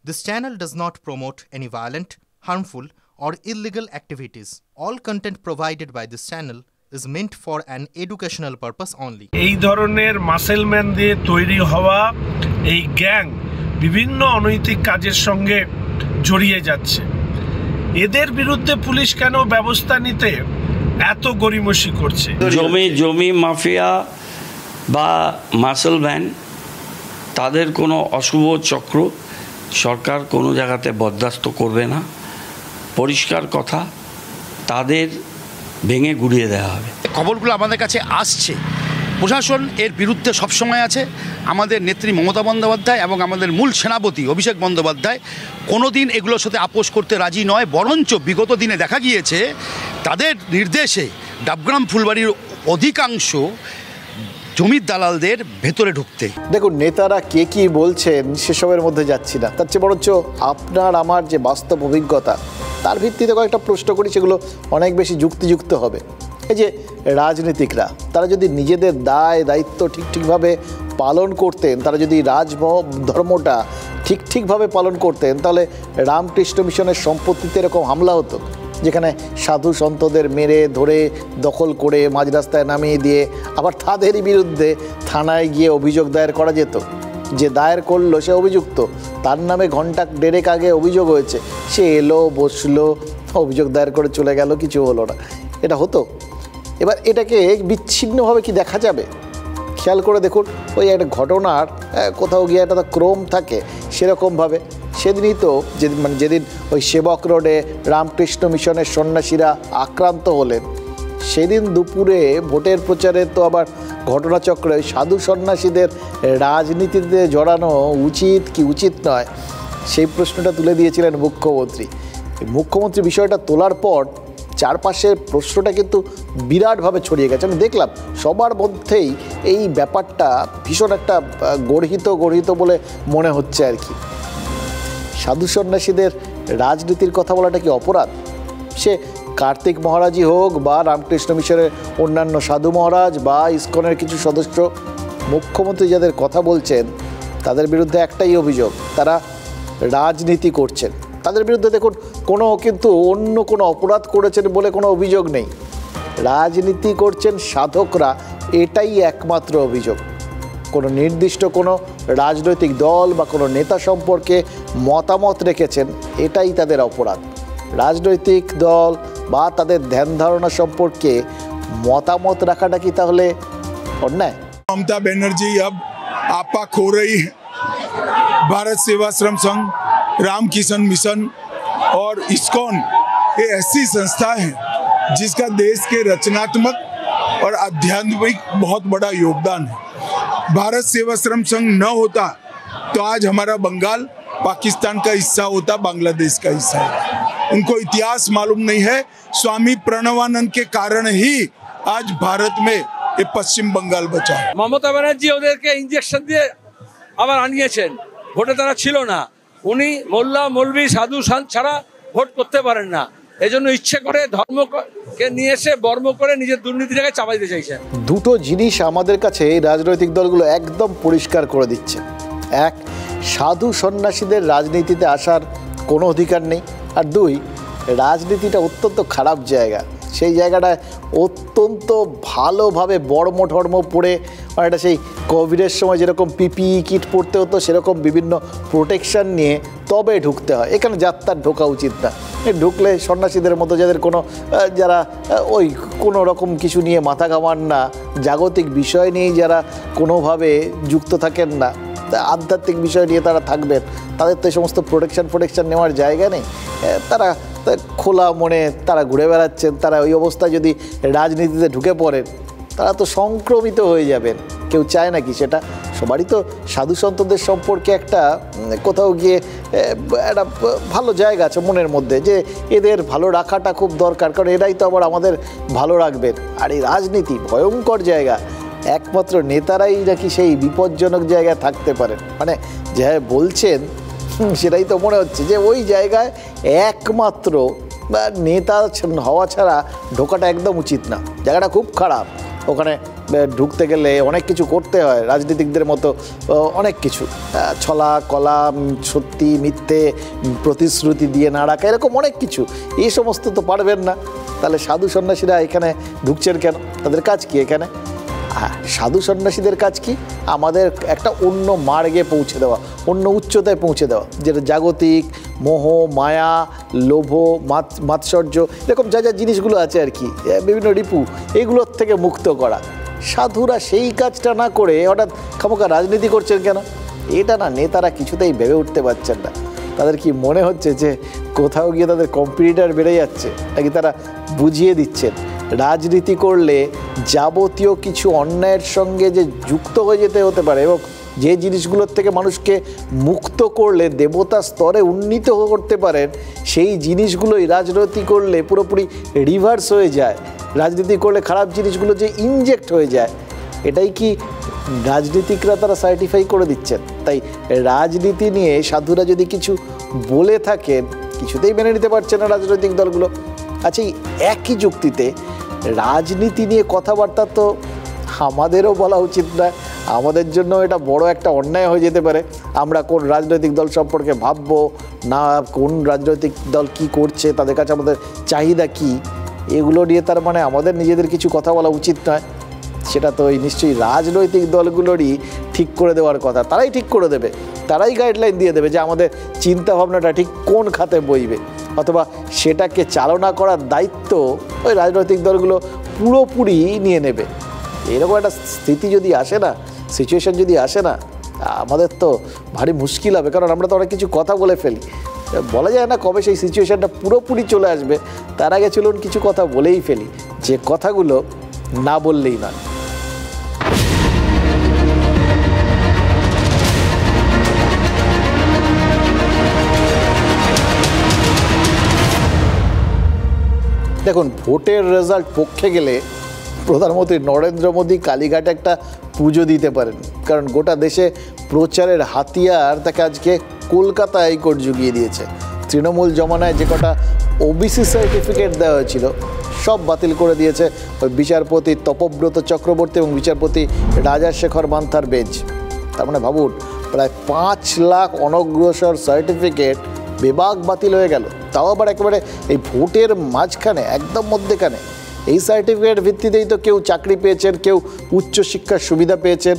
This channel does not promote any violent, harmful, or illegal activities. All content provided by this channel is meant for an educational purpose only. এই ধরনের মাসেলম্যান দিয়ে তৈরি হওয়া এই gang বিভিন্ন অনৈতিক কাজের সঙ্গে জড়িয়ে যাচ্ছে। এদের বিরুদ্ধে পুলিশ কেন ব্যবস্থা নিতে এত গড়িমসি করছে? জমি মাফিয়া বা মাসেলম্যান তাদের কোনো অশুভ চক্র সরকার কোনো জায়গাতে বরদাস্ত করবে না। পরিষ্কার কথা, তাদের ভেঙে গুড়িয়ে দেওয়া হবে। খবরগুলো আমাদের কাছে আসছে, প্রশাসন এর বিরুদ্ধে সবসময় আছে। আমাদের নেত্রী মমতা বন্দ্যোপাধ্যায় এবং আমাদের মূল সেনাপতি অভিষেক বন্দ্যোপাধ্যায় কোনো দিন এগুলোর সাথে আপোষ করতে রাজি নয়, বরঞ্চ বিগত দিনে দেখা গিয়েছে তাদের নির্দেশে ডাবগ্রাম ফুলবাড়ির অধিকাংশ জমির দালালদের ভেতরে ঢুকতে। দেখুন, নেতারা কে কী বলছেন সেসবের মধ্যে যাচ্ছি না, তার চেয়ে বরঞ্চ আপনার আমার যে বাস্তব অভিজ্ঞতা তার ভিত্তিতে কয়েকটা প্রশ্ন করি, সেগুলো অনেক বেশি যুক্তিযুক্ত হবে। এই যে রাজনীতিকরা, তারা যদি নিজেদের দায়িত্ব ঠিকভাবে পালন করতেন, তারা যদি ধর্মটা ঠিকভাবে পালন করতেন, তাহলে রামকৃষ্ণ মিশনের সম্পত্তিতে এরকম হামলা হতো, যেখানে সাধু সন্তদের মেরে ধরে দখল করে মাঝ রাস্তায় নামিয়ে দিয়ে আবার তাদেরই বিরুদ্ধে থানায় গিয়ে অভিযোগ দায়ের করা যেত। যে দায়ের করলো সে অভিযুক্ত, তার নামে ঘন্টা দেড়েক আগে অভিযোগ হয়েছে, সে এলো বসলো, অভিযোগ দায়ের করে চলে গেল, কিছু হলো না। এটা হতো। এবার এটাকে বিচ্ছিন্নভাবে কি দেখা যাবে? খেয়াল করে দেখুন, ওই একটা ঘটনার কোথাও গিয়ে একটা ক্রম থাকে, সেরকমভাবে সেদিনই তো যেদিন ওই সেবক রোডে রামকৃষ্ণ মিশনের সন্ন্যাসীরা আক্রান্ত হলেন, সেদিন দুপুরে ভোটের প্রচারে তো আবার ঘটনাচক্রে ওই সাধু সন্ন্যাসীদের রাজনীতিতে জড়ানো উচিত কি উচিত নয়, সেই প্রশ্নটা তুলে দিয়েছিলেন মুখ্যমন্ত্রী। মুখ্যমন্ত্রী বিষয়টা তোলার পর চারপাশের প্রশ্নটা কিন্তু বিরাটভাবে ছড়িয়ে গেছে। আমি দেখলাম সবার মধ্যেই এই ব্যাপারটা ভীষণ একটা গর্হিত বলে মনে হচ্ছে আর কি। সাধু সন্ন্যাসীদের রাজনীতির কথা বলাটা কি অপরাধ? সে কার্তিক মহারাজই হোক বা রামকৃষ্ণ মিশনের অন্যান্য সাধু মহারাজ বা ইসকনের কিছু সদস্য, মুখ্যমন্ত্রী যাদের কথা বলছেন তাদের বিরুদ্ধে একটাই অভিযোগ, তারা রাজনীতি করছেন। তাদের বিরুদ্ধে দেখুন কিন্তু অন্য কোনো অপরাধ করেছেন বলে কোনো অভিযোগ নেই। রাজনীতি করছেন সাধকরা, এটাই একমাত্র অভিযোগ। কোনো নির্দিষ্ট কোনো রাজনৈতিক দল বা কোনো নেতা সম্পর্কে মতামত রেখেছেন, এটাই তাদের অপরাধ। রাজনৈতিক দল বা তাদের ধ্যান ধারণা সম্পর্কে মতামত রাখাটা কি তাহলে অন্যায়? ममता बनर्जी अब आपा खो रही है। भारत सेवाश्रम संघ, रामकिशन मिशन और इस्कॉन ये ऐसी संस्था है जिसका देश के रचनात्मक और आध्यात्मिक बहुत बड़ा योगदान है। भारत सेवाश्रम संघ न होता तो आज हमारा बंगाल पाकिस्तान का हिस्सा होता, बांग्लादेश का हिस्सा है। उनको इतिहास मालूम नहीं है। स्वामी प्रणवानंद के कारण ही आज भारत में ये पश्चिम बंगाल बचा है। মমতা ব্যানার্জি ওদেরকে ইনজেকশন দিয়ে আবার আনিয়েছেন, ভোটে তারা ছিল না। উনি মোল্লা মৌলভী সাধু সন্ত ছাড়া ভোট করতে পারেন না, এজন্য ইচ্ছে করে ধর্মকে নিয়ে এসে বর্ম করে নিজের দুর্নীতিটাকে চাপাই দিতে চাইছেন। দুটো জিনিস আমাদের কাছে এই রাজনৈতিক দলগুলো একদম পরিষ্কার করে দিচ্ছে। এক, সাধু সন্ন্যাসীদের রাজনীতিতে আসার কোনো অধিকার নেই। আর দুই, রাজনীতিটা অত্যন্ত খারাপ জায়গা, সেই জায়গাটায় অত্যন্ত ভালোভাবে বর্ম পরে, এটা সেই কোভিডের সময় যেরকম পিপিই কিট পরতে হতো সেরকম বিভিন্ন প্রোটেকশান নিয়ে তবে ঢুকতে হয়। এখানে যাত্রার ঢোকা উচিত না। ঢুকলে সন্ন্যাসীদের মতো যারা ওই কোনো রকম কিছু নিয়ে মাথা ঘামান না, জাগতিক বিষয় নিয়েই যারা কোনোভাবে যুক্ত থাকেন না, আধ্যাত্মিক বিষয় নিয়ে তারা থাকবেন, তাদের তো এই সমস্ত প্রোটেকশান নেওয়ার জায়গা নেই। তারা খোলা মনে তারা ঘুরে বেড়াচ্ছেন। তারা ওই অবস্থায় যদি রাজনীতিতে ঢুকে পড়েন, তারা তো সংক্রমিত হয়ে যাবেন। কেউ চায় নাকি সেটা? সবারই তো সাধু সন্তদের সম্পর্কে একটা কোথাও গিয়ে একটা ভালো জায়গা আছে মনের মধ্যে, যে এদের ভালো রাখাটা খুব দরকার, কারণ এরাই তো আবার আমাদের ভালো রাখবেন। আর এই রাজনীতি ভয়ঙ্কর জায়গা, একমাত্র নেতারাই নাকি সেই বিপজ্জনক জায়গায় থাকতে পারেন। মানে যা বলছেন সেটাই তো মনে হচ্ছে যে ওই জায়গায় একমাত্র নেতা হওয়া ছাড়া ঢোকাটা একদম উচিত না। জায়গাটা খুব খারাপ, ওখানে ঢুকতে গেলে অনেক কিছু করতে হয়, রাজনীতিকদের মতো অনেক কিছু, ছলা কলা, সত্যি মিথ্যে, প্রতিশ্রুতি দিয়ে না রাখা, এরকম অনেক কিছু। এই সমস্ত তো পারবেন না। তাহলে সাধু সন্ন্যাসীরা এখানে ঢুকছেন কেন? তাদের কাজ কি এখানে? হ্যাঁ, সাধু সন্ন্যাসীদের কাজ কি? আমাদের একটা অন্য মার্গে পৌঁছে দেওয়া, অন্য উচ্চতায় পৌঁছে দেওয়া, যেটা জাগতিক মোহ, মায়া, লোভ, মাৎসর্য, এরকম যা যা জিনিসগুলো আছে আর কি, বিভিন্ন রিপু, এগুলোর থেকে মুক্ত করা। সাধুরা সেই কাজটা না করে হঠাৎ খামোকা রাজনীতি করছেন কেন? এটা না নেতারা কিছুতেই ভেবে উঠতে পারছেন না। তাদের কি মনে হচ্ছে যে কোথাও গিয়ে তাদের কম্পিটিটর বেড়ে যাচ্ছে, নাকি তারা বুঝিয়ে দিচ্ছেন রাজনীতি করলে যাবতীয় কিছু অন্যায়ের সঙ্গে যে যুক্ত হয়ে যেতে হতে পারে এবং যে জিনিসগুলোর থেকে মানুষকে মুক্ত করলে দেবতা স্তরে উন্নীত করতে পারেন, সেই জিনিসগুলোই রাজনীতি করলে পুরোপুরি রিভার্স হয়ে যায়। রাজনীতি করলে খারাপ জিনিসগুলো যে ইনজেক্ট হয়ে যায়, এটাই কি রাজনীতিকরা তারা সার্টিফাই করে দিচ্ছেন? তাই রাজনীতি নিয়ে সাধুরা যদি কিছু বলে থাকেন, কিছুতেই মেনে নিতে পারছে না রাজনৈতিক দলগুলো। আচ্ছা, এই একই যুক্তিতে রাজনীতি নিয়ে কথাবার্তা তো আমাদেরও বলা উচিত না। আমাদের জন্য এটা বড় একটা অন্যায় হয়ে যেতে পারে। আমরা কোন রাজনৈতিক দল সম্পর্কে ভাববো না, কোন রাজনৈতিক দল কি করছে, তাদের কাছে আমাদের চাহিদা কি, এগুলো নিয়ে তার মানে আমাদের নিজেদের কিছু কথা বলা উচিত নয়। সেটা তো নিশ্চয়ই রাজনৈতিক দলগুলোরই ঠিক করে দেওয়ার কথা। তারাই ঠিক করে দেবে, তারাই গাইডলাইন দিয়ে দেবে যে আমাদের চিন্তা ভাবনাটা ঠিক কোন খাতে বইবে, অথবা সেটাকে চালনা করার দায়িত্ব ওই রাজনৈতিক দলগুলো পুরোপুরি নিয়ে নেবে। এরকম একটা স্থিতি যদি আসে না, সিচুয়েশন যদি আসে না, আমাদের তো ভারী মুশকিল হবে। কারণ আমরা তো অনেক কিছু কথা বলে ফেলি, বলা যায় না কবে সেই সিচুয়েশনটা পুরোপুরি চলে আসবে। তার আগে চলুন কিছু কথা বলেই ফেলি, যে কথাগুলো না বললেই নয়। দেখুন, ভোটের রেজাল্ট পক্ষে গেলে প্রধানমন্ত্রী নরেন্দ্র মোদী কালীঘাটে একটা পুজো দিতে পারেন, কারণ গোটা দেশে প্রচারের হাতিয়ার তাকে আজকে কলকাতা হাইকোর্ট জুগিয়ে দিয়েছে। তৃণমূল জমানায় যে কটা ওবিসি সার্টিফিকেট দেওয়া হয়েছিল সব বাতিল করে দিয়েছে ওই বিচারপতি তপব্রত চক্রবর্তী এবং বিচারপতি রাজাশেখর মান্থার বেঞ্চ। তার মানে ভাবুন, প্রায় 5 লাখ অনগ্রসর সার্টিফিকেট বেবাক বাতিল হয়ে গেল, তাও আবার একেবারে এই ভোটের মাঝখানে, একদম মধ্যেখানে। এই সার্টিফিকেট ভিত্তিতেই তো কেউ চাকরি পেয়েছেন, কেউ উচ্চশিক্ষার সুবিধা পেয়েছেন।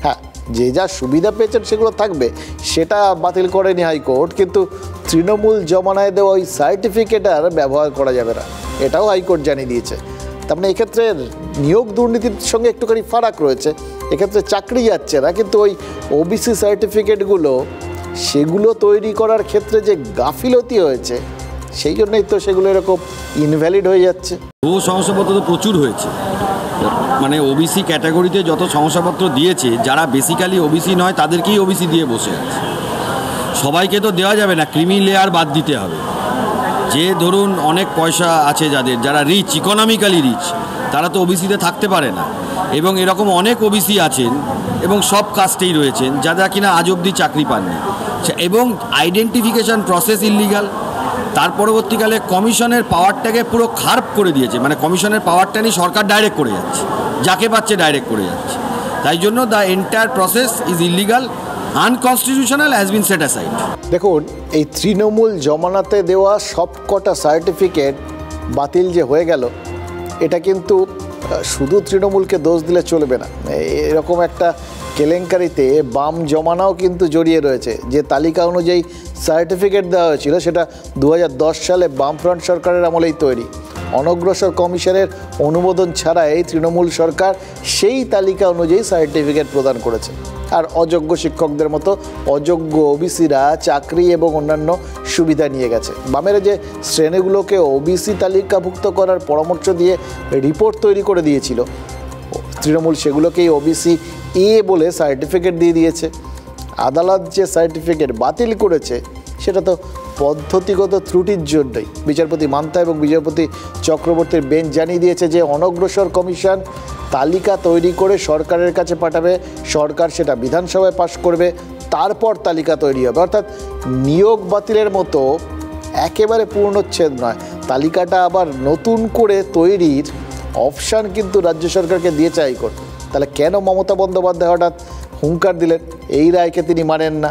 হ্যাঁ, যে যা সুবিধা পেয়েছেন সেগুলো থাকবে, সেটা বাতিল করেনি হাইকোর্ট, কিন্তু তৃণমূল জমানায় দেওয়া ওই সার্টিফিকেট আর ব্যবহার করা যাবে না, এটাও হাইকোর্ট জানিয়ে দিয়েছে। তার মানে এক্ষেত্রে নিয়োগ দুর্নীতির সঙ্গে একটুখানি ফারাক রয়েছে। এক্ষেত্রে চাকরি যাচ্ছে না, কিন্তু ওই ওবিসি সার্টিফিকেটগুলো, সেগুলো তৈরি করার ক্ষেত্রে যে গাফিলতি হয়েছে, সেই জন্যই তো সেগুলো এরকম ইনভ্যালিড হয়ে যাচ্ছে। ও শংসাপত্র তো প্রচুর হয়েছে, মানে ওবিসি ক্যাটাগরিতে যত শংসাপত্র দিয়েছে, যারা বেসিক্যালি ওবিসি নয় তাদেরকেই ওবিসি দিয়ে বসে আছে। সবাইকে তো দেওয়া যাবে না, ক্রিমি লেয়ার বাদ দিতে হবে। যে ধরুন অনেক পয়সা আছে যাদের, যারা রিচ, ইকোনমিক্যালি রিচ, তারা তো ওবিসিতে থাকতে পারে না। এবং এরকম অনেক ওবিসি আছেন এবং সব কাস্টেই রয়েছেন যারা কিনা আজ অবধি চাকরি পাননি, এবং আইডেন্টিফিকেশন প্রসেস ইললিগাল। তার পরবর্তীকালে কমিশনের পাওয়ারটাকে পুরো খারাপ করে দিয়েছে, মানে কমিশনের পাওয়ারটা নিয়ে সরকার ডাইরেক্ট করে যাচ্ছে, যাকে পাচ্ছে ডাইরেক্ট করে যাচ্ছে। তাই জন্য the entire process is illegal, unconstitutional, has been set aside. দেখুন, এই তৃণমূল জমানাতে দেওয়া সবকটা সার্টিফিকেট বাতিল যে হয়ে গেল, এটা কিন্তু শুধু তৃণমূলকে দোষ দিলে চলবে না। এরকম একটা কেলেঙ্কারিতে বাম জমানাও কিন্তু জড়িয়ে রয়েছে। যে তালিকা অনুযায়ী সার্টিফিকেট দেওয়া হয়েছিল সেটা 2010 সালে বামফ্রন্ট সরকারের আমলেই তৈরি। অনগ্রসর কমিশনের অনুমোদন ছাড়াই তৃণমূল সরকার সেই তালিকা অনুযায়ী সার্টিফিকেট প্রদান করেছে। আর অযোগ্য শিক্ষকদের মতো অযোগ্য ওবিসিরা চাকরি এবং অন্যান্য সুবিধা নিয়ে গেছে। বামের যে শ্রেণীগুলোকে ওবিসি তালিকাভুক্ত করার পরামর্শ দিয়ে রিপোর্ট তৈরি করে দিয়েছিল, তৃণমূল সেগুলোকেই ওবিসি এ বলে সার্টিফিকেট দিয়ে দিয়েছে। আদালত যে সার্টিফিকেট বাতিল করেছে সেটা তো পদ্ধতিগত ত্রুটির জন্যই। বিচারপতি মান্থা এবং বিচারপতি চক্রবর্তীর বেঞ্চ জানিয়ে দিয়েছে যে অনগ্রসর কমিশন তালিকা তৈরি করে সরকারের কাছে পাঠাবে, সরকার সেটা বিধানসভায় পাশ করবে, তারপর তালিকা তৈরি হবে। অর্থাৎ নিয়োগ বাতিলের মতো একেবারে পূর্ণচ্ছেদ নয়, তালিকাটা আবার নতুন করে তৈরির অপশান কিন্তু রাজ্য সরকারকে দিয়েছে হাইকোর্ট। তাহলে কেন মমতা বন্দ্যোপাধ্যায় হঠাৎ হুঙ্কার দিলেন এই রায়কে তিনি মানেন না?